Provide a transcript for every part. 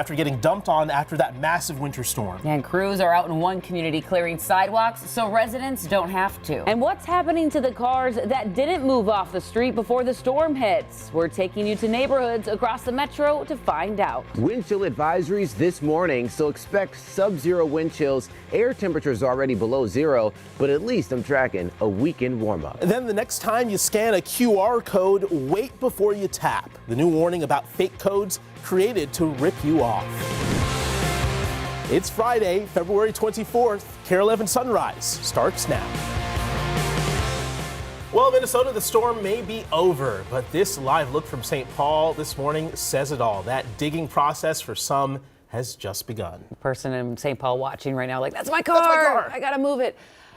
after getting dumped on after that massive winter storm. And crews are out in one community clearing sidewalks so residents don't have to. And what's happening to the cars that didn't move off the street before the storm hits? We're taking you to neighborhoods across the metro to find out. Wind chill advisories this morning, so expect sub-zero wind chills. Air temperatures already below zero, but at least I'm tracking a weekend warm-up. And then the next time you scan a QR code, wait before you tap. The new warning about fake codes created to rip you off. It's Friday, February 24th. KARE 11 Sunrise starts now. Well, Minnesota, the storm may be over, but this live look from St. Paul this morning says it all. That digging process for some has just begun. The person in St. Paul watching right now like, that's my car. That's my car. I gotta move it.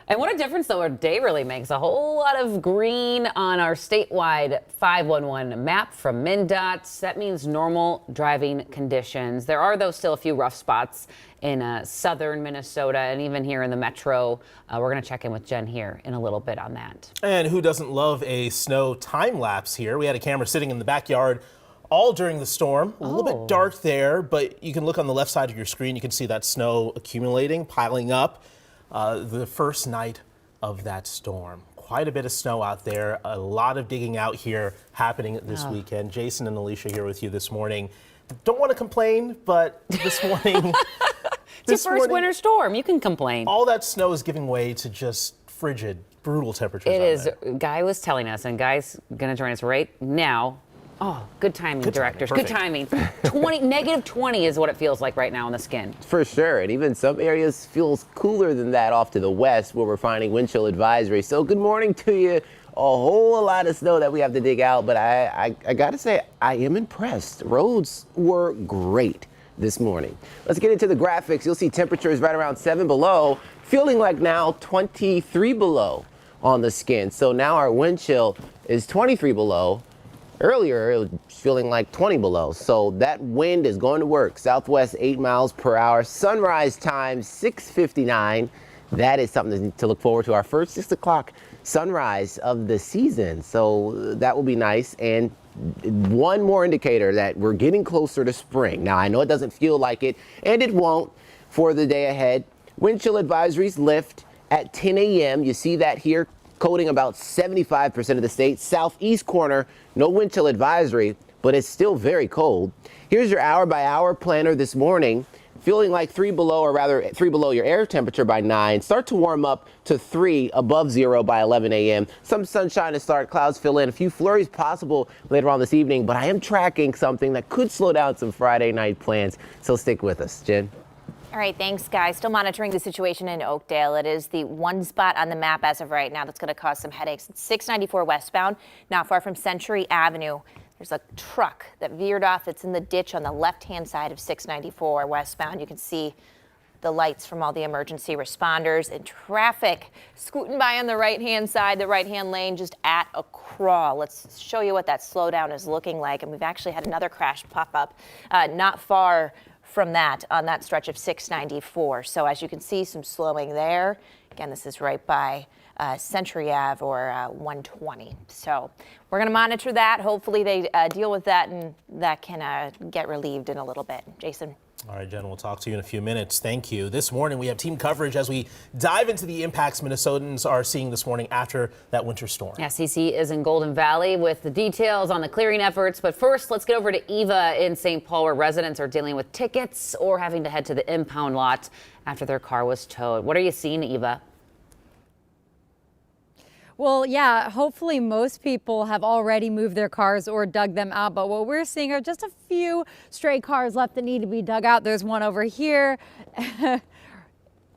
And what a difference, though, a day really makes. A whole lot of green on our statewide 511 map from MnDOT. That means normal driving conditions. There are, though, still a few rough spots in southern Minnesota and even here in the metro. We're going to check in with Jen here in a little bit on that. And who doesn't love a snow time lapse here? We had a camera sitting in the backyard all during the storm. A little bit dark there, but you can look on the left side of your screen. You can see that snow accumulating, piling up. The first night of that storm. Quite a bit of snow out there. A lot of digging out here happening this weekend. Jason and Alicia here with you this morning. Don't want to complain, but this morning... It's your first winter storm. You can complain. All that snow is giving way to just frigid, brutal temperatures. It is. Guy was telling us, and Guy's going to join us right now. Oh, good timing, directors. Good timing. Negative 20 is what it feels like right now on the skin. For sure, and even some areas feels cooler than that off to the west where we're finding wind chill advisory. So good morning to you. A whole lot of snow that we have to dig out, but I gotta say, I am impressed. Roads were great this morning. Let's get into the graphics. You'll see temperatures right around 7 below, feeling like now 23 below on the skin. So now our wind chill is 23 below. Earlier, it was feeling like 20 below, so that wind is going to work. Southwest 8 miles per hour. Sunrise time 6:59. That is something to look forward to. Our first 6 o'clock sunrise of the season, so that will be nice. And one more indicator that we're getting closer to spring. Now, I know it doesn't feel like it, and it won't for the day ahead. Wind chill advisories lift at 10 a.m. You see that here, coating about 75% of the state. Southeast corner, no wind chill advisory, but it's still very cold. Here's your hour-by-hour planner this morning. Feeling like 3 below, or rather 3 below your air temperature by 9. Start to warm up to 3 above 0 by 11 a.m. Some sunshine to start, clouds fill in. A few flurries possible later on this evening, but I am tracking something that could slow down some Friday night plans, so stick with us. Jen? All right, thanks, guys. Still monitoring the situation in Oakdale. It is the one spot on the map as of right now that's going to cause some headaches. It's 694 westbound, not far from Century Avenue. There's a truck that veered off. It's in the ditch on the left-hand side of 694 westbound. You can see the lights from all the emergency responders, and traffic scooting by on the right-hand side, the right-hand lane, just at a crawl. Let's show you what that slowdown is looking like. And we've actually had another crash pop up not far from that on that stretch of 694. So as you can see, some slowing there. Again, this is right by Century Ave or 120. So we're going to monitor that. Hopefully they deal with that and that can get relieved in a little bit. Jason. All right, Jen, we'll talk to you in a few minutes. Thank you. This morning, we have team coverage as we dive into the impacts Minnesotans are seeing this morning after that winter storm. CC is in Golden Valley with the details on the clearing efforts. But first, let's get over to Eva in St. Paul, where residents are dealing with tickets or having to head to the impound lot after their car was towed. What are you seeing, Eva? Well, yeah, hopefully most people have already moved their cars or dug them out. But what we're seeing are just a few stray cars left that need to be dug out. There's one over here.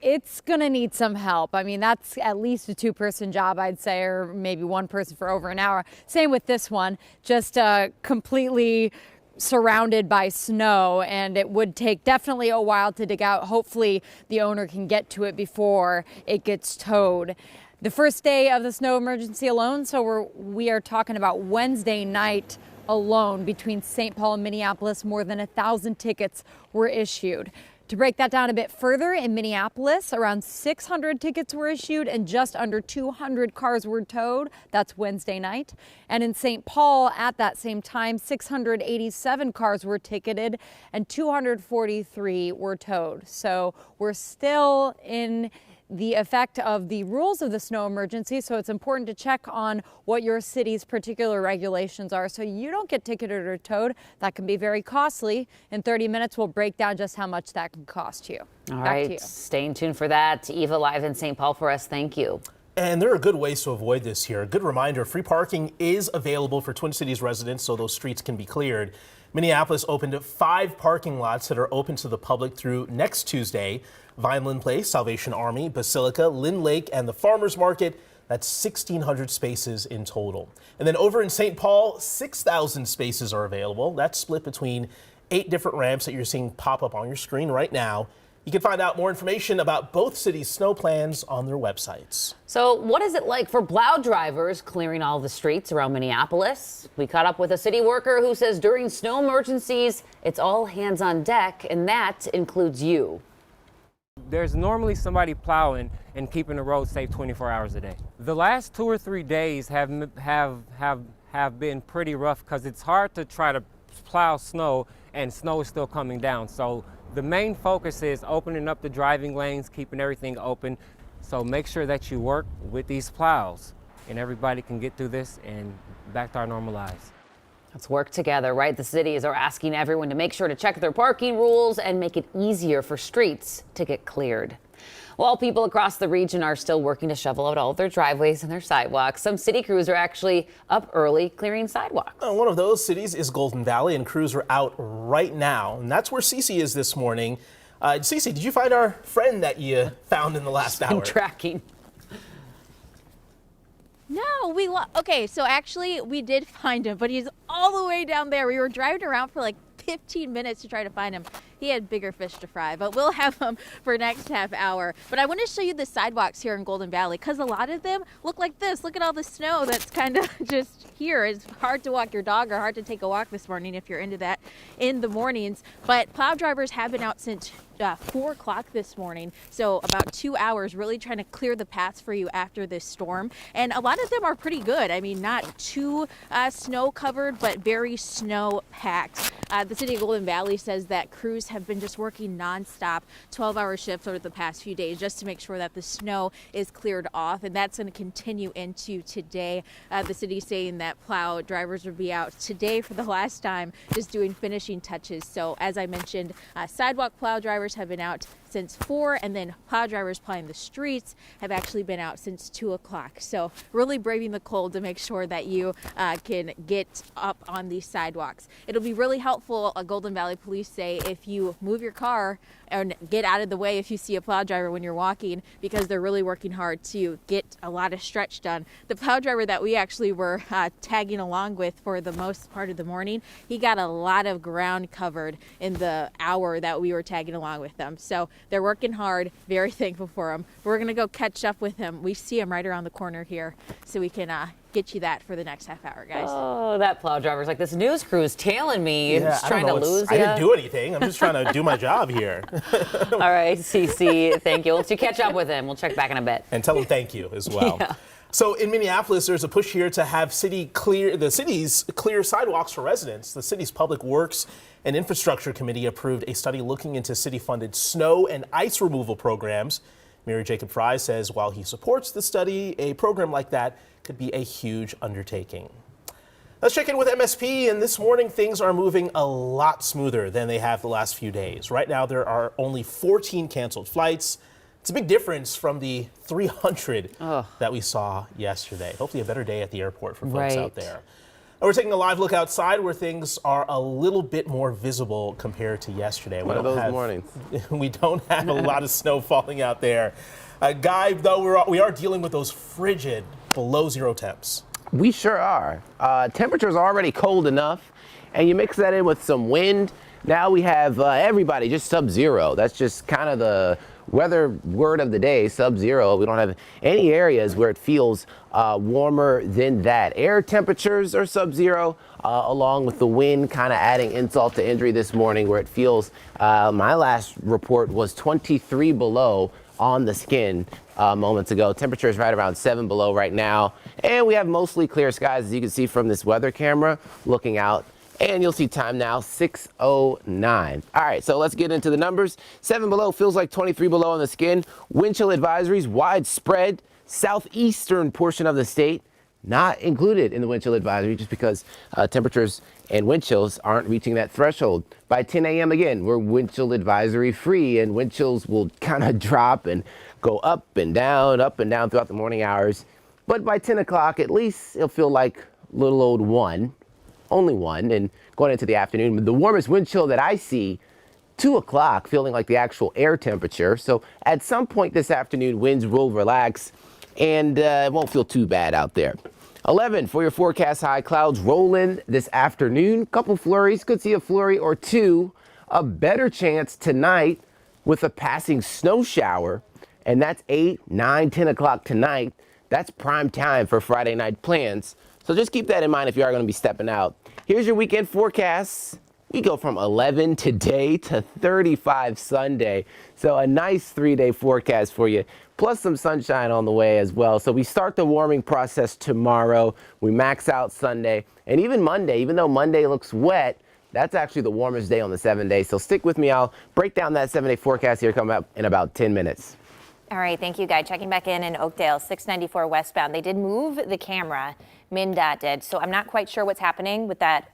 It's going to need some help. I mean, that's at least a 2-person job, I'd say, or maybe 1 person for over an hour. Same with this one, just completely surrounded by snow, and it would take definitely a while to dig out. Hopefully the owner can get to it before it gets towed. The first day of the snow emergency alone, so we are talking about Wednesday night alone between St. Paul and Minneapolis, more than 1,000 tickets were issued. To break that down a bit further, in Minneapolis, around 600 tickets were issued and just under 200 cars were towed. That's Wednesday night. And in St. Paul, at that same time, 687 cars were ticketed and 243 were towed. So we're still in the effect of the rules of the snow emergency, so it's important to check on what your city's particular regulations are so you don't get ticketed or towed. That can be very costly. In 30 minutes, we'll break down just how much that can cost you. All Back to right, you. staying tuned for that. Eva live in St. Paul for us. Thank you. And there are good ways to avoid this here. A good reminder, free parking is available for Twin Cities residents so those streets can be cleared. Minneapolis opened 5 parking lots that are open to the public through next Tuesday. Vineland Place, Salvation Army, Basilica, Lynn Lake, and the Farmers Market. That's 1,600 spaces in total. And then over in St. Paul, 6,000 spaces are available. That's split between 8 different ramps that you're seeing pop up on your screen right now. You can find out more information about both cities' snow plans on their websites. So what is it like for plow drivers clearing all the streets around Minneapolis? We caught up with a city worker who says during snow emergencies, it's all hands on deck, and that includes you. There's normally somebody plowing and keeping the road safe 24 hours a day. The last 2 or 3 days have been pretty rough because it's hard to try to plow snow and snow is still coming down. So the main focus is opening up the driving lanes, keeping everything open. So make sure that you work with these plows and everybody can get through this and back to our normal lives. Let's work together, right? The cities are asking everyone to make sure to check their parking rules and make it easier for streets to get cleared. While people across the region are still working to shovel out all of their driveways and their sidewalks, some city crews are actually up early clearing sidewalks. One of those cities is Golden Valley, and crews are out right now. And that's where Cece is this morning. Cece, did you find our friend that you found in the last hour? Tracking. No, okay, so actually we did find him, but he's all the way down there. We were driving around for like 15 minutes to try to find him. He had bigger fish to fry, but we'll have him for next half hour. But I want to show you the sidewalks here in Golden Valley because a lot of them look like this. Look at all the snow that's kind of just here. It's hard to walk your dog or hard to take a walk this morning if you're into that in the mornings. But plow drivers have been out since 4 o'clock this morning, so about 2 hours, really trying to clear the paths for you after this storm. And a lot of them are pretty good. I mean, not too snow covered, but very snow packed. The city of Golden Valley says that crews have been just working nonstop 12-hour shifts over the past few days just to make sure that the snow is cleared off, and that's going to continue into today. The city saying that plow drivers will be out today for the last time, just doing finishing touches. So as I mentioned, sidewalk plow drivers have been out since 4, and then plow drivers plowing the streets have actually been out since 2 o'clock. So really braving the cold to make sure that you can get up on these sidewalks. It'll be really helpful, Golden Valley Police say, if you move your car and get out of the way if you see a plow driver when you're walking, because they're really working hard to get a lot of stretch done. The plow driver that we actually were tagging along with for the most part of the morning, he got a lot of ground covered in the hour that we were tagging along with them. So they're working hard, very thankful for him. We're gonna go catch up with him. We see him right around the corner here, so we can get you that for the next half hour, guys. Oh, that plow driver's like, this news crew is tailing me. Yeah, It's trying to lose I you. didn't do anything. I'm just trying to do my job here. All right, Cece, thank you. We'll catch up with him. We'll check back in a bit. And tell him thank you as well. Yeah. So in Minneapolis, there's a push here to have the city's clear sidewalks for residents. The city's Public Works and Infrastructure Committee approved a study looking into city-funded snow and ice removal programs. Mayor Jacob Fry says while he supports the study, a program like that could be a huge undertaking. Let's check in with MSP, and this morning things are moving a lot smoother than they have the last few days. Right now there are only 14 canceled flights. It's a big difference from the 300 that we saw yesterday. Hopefully a better day at the airport for folks out there. And we're taking a live look outside where things are a little bit more visible compared to yesterday. One of those mornings. We don't have a lot of snow falling out there. Guy, though, we are dealing with those frigid below zero temps. We sure are. Temperatures are already cold enough, and you mix that in with some wind. Now we have everybody just sub-zero. That's just kind of the weather word of the day, sub-zero. We don't have any areas where it feels warmer than that. Air temperatures are sub-zero, along with the wind kind of adding insult to injury this morning, where it feels, my last report was 23 below on the skin moments ago. Temperature is right around 7 below right now. And we have mostly clear skies, as you can see from this weather camera looking out. And you'll see time now, 6:09. All right, so let's get into the numbers. 7 below feels like 23 below on the skin. Wind chill advisories widespread. Southeastern portion of the state not included in the wind chill advisory, just because temperatures and wind chills aren't reaching that threshold. By 10 a.m. again, we're wind chill advisory free, and wind chills will kind of drop and go up and down throughout the morning hours. But by 10 o'clock, at least it'll feel like little old one. Only one, and going into the afternoon, the warmest wind chill that I see, 2 o'clock, feeling like the actual air temperature. So at some point this afternoon, winds will relax, and it won't feel too bad out there. 11 for your forecast, high clouds roll in this afternoon. Couple flurries, could see a flurry or two. A better chance tonight with a passing snow shower, and that's 8, 9, 10 o'clock tonight. That's prime time for Friday night plans. So just keep that in mind if you are going to be stepping out. Here's your weekend forecast. We go from 11 today to 35 Sunday. So a nice 3-day forecast for you, plus some sunshine on the way as well. So we start the warming process tomorrow. We max out Sunday, and even Monday, even though Monday looks wet, that's actually the warmest day on the 7-day. So stick with me. I'll break down that 7-day forecast here coming up in about 10 minutes. All right, thank you, Guy. Checking back in Oakdale, 694 westbound. They did move the camera, MnDOT did, so I'm not quite sure what's happening with that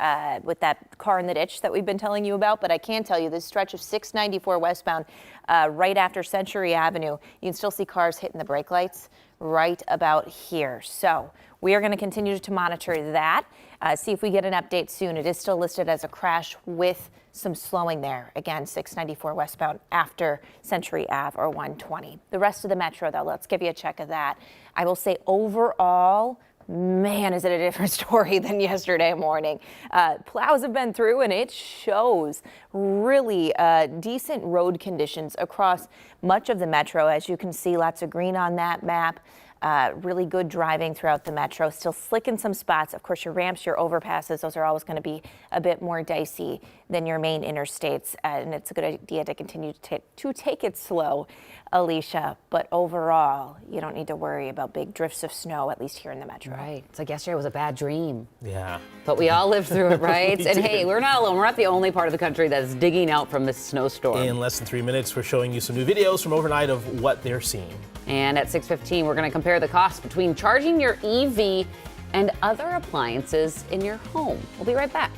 car in the ditch that we've been telling you about, but I can tell you this stretch of 694 westbound, right after Century Avenue, you can still see cars hitting the brake lights right about here. So we are going to continue to monitor that, see if we get an update soon. It is still listed as a crash with some slowing there. Again, 694 westbound after Century Ave or 120. The rest of the metro, though, let's give you a check of that. I will say overall, man, is it a different story than yesterday morning. Plows have been through, and it shows really decent road conditions across much of the metro. As you can see, lots of green on that map. Really good driving throughout the metro. Still slick in some spots. Of course, your ramps, your overpasses, those are always going to be a bit more dicey than your main interstates. And it's a good idea to continue to take it slow, Alicia. But overall, you don't need to worry about big drifts of snow, at least here in the metro. Right. It's like yesterday was a bad dream. Yeah. But we all lived through it, right? We And did. hey, we're not alone. We're not the only part of the country that's digging out from this snowstorm. In less than 3 minutes, we're showing you some new videos from overnight of what they're seeing. And at 6:15, we're going to compare the cost between charging your EV and other appliances in your home. We'll be right back.